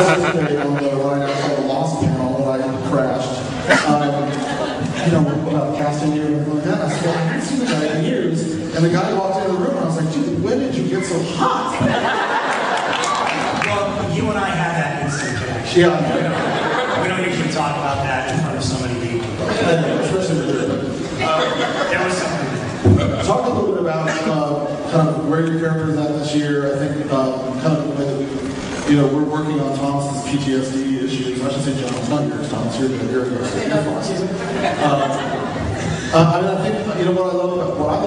yesterday on the ride outside the Lost panel that I crashed. You know, about casting you and everything like that. I said, I haven't seen the guy in years. And the guy walked into the room and I was like, dude, when did you get so hot? Well, you and I had that instant connection. Yeah. We don't usually talk about that in front of so many people. Especially with you. There was something. Talk a little bit about kind of where your character is at this year. I think kind of the way that we, you know, we're working on Thomas's PTSD issues. I should say John's, not yours, Thomas. You're I mean, I think, you know, what I love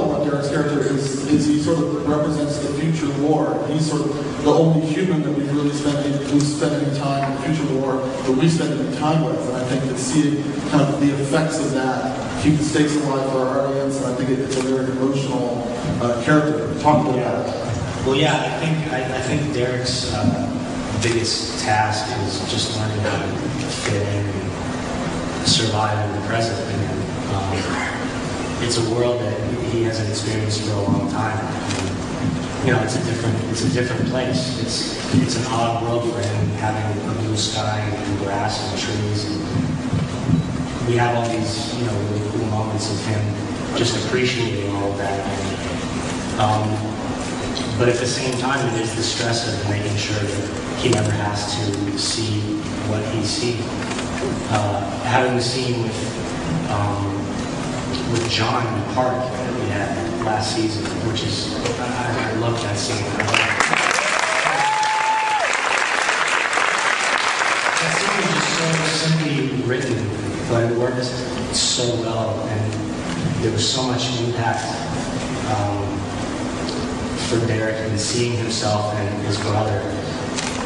about Derek's character is he sort of represents the future war. He's sort of the only human that we've really spent any time in the future war that we spend any time with. And I think that seeing kind of the effects of that keep the stakes alive for our audience, and I think it's a very emotional character. Talk about that. Well, yeah, I think Derek's biggest task is just learning how to fit in and survive in the present. And, it's a world that he hasn't experienced for a long time. And, you know, it's a different place. It's an odd world for him, having a blue sky and grass and trees. And we have all these, you know, really cool moments of him just appreciating all of that. And, but at the same time, it is the stress of making sure that he never has to see what he's seen. Having the scene with John in the park that we had last season, which is, I love that scene. That scene was just so simply written, but it worked so well, and there was so much impact for Derek in seeing himself and his brother,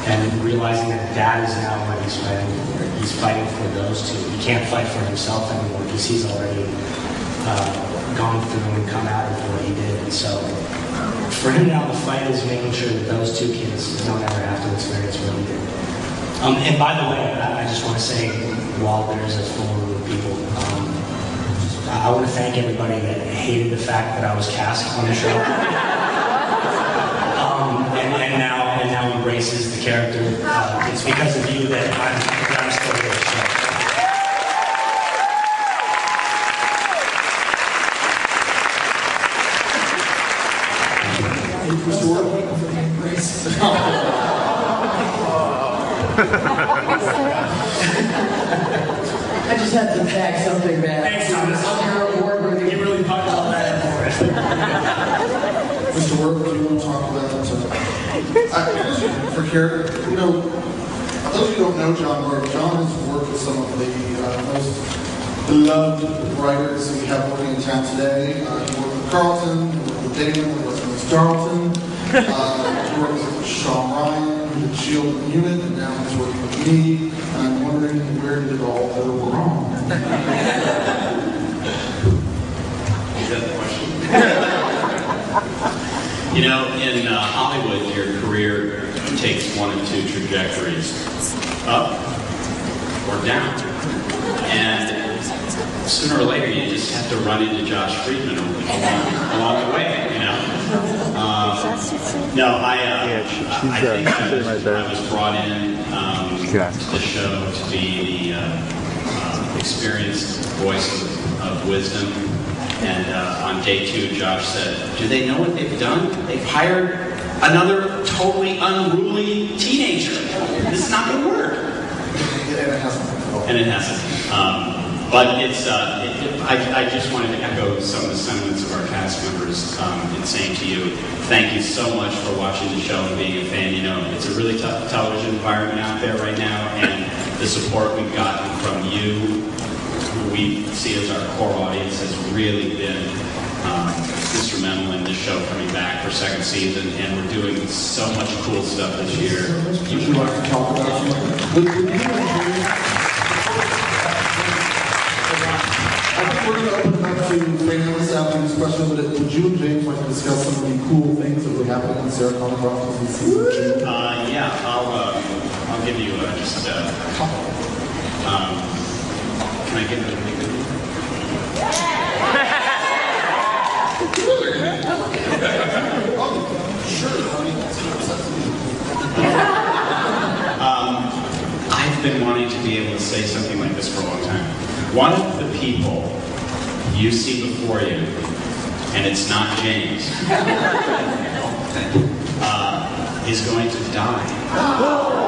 and realizing that Dad is now what he's fighting for. He's fighting for those two. He can't fight for himself anymore because he's already gone through and come out of what he did. And so for him now, the fight is making sure that those two kids don't ever have to experience what he did. And by the way, I just want to say, while there's a full room of people, I want to thank everybody that hated the fact that I was cast on the show. And now embraces the character. It's because of you that I'm still here. I just had to tag something back. Thanks, Thomas. I'm here at work. You really punched all that in for us. Mr. Work, do you want to talk about for character? You know, those who don't know John Work, John has worked with some of the most beloved writers we have working in town today. He worked with Carlton, he worked with Damon, he worked with Darlton, he worked with Sean Ryan, who did Shield and Unit, and now he's working with me. And I'm wondering where did it all go wrong? Is that the question? You know, in Hollywood, your career takes one of two trajectories, up or down. And sooner or later, you just have to run into Josh Friedman along the way, you know? No, I think I was brought in to the show to be the experienced voice of wisdom. And on day 2, Josh said, do they know what they've done? They've hired another totally unruly teenager. This is not going to work. And it hasn't. But it's, I just wanted to echo some of the sentiments of our cast members in saying to you, thank you so much for watching the show and being a fan. You know, it's a really tough television environment out there right now, and the support we've gotten from you, who we see as our core audience, has really been instrumental in this show coming back for second season, and we're doing so much cool stuff this year. Would you like to talk about I think we're going to open it up to fans after this question, but would you and James like to discuss some of the cool things that would happen in Sarah Connor Croft in season 2? Yeah, I'll give you just a couple. Can I give it a big be able to say something like this for a long time. One of the people you see before you, and it's not James, is going to die.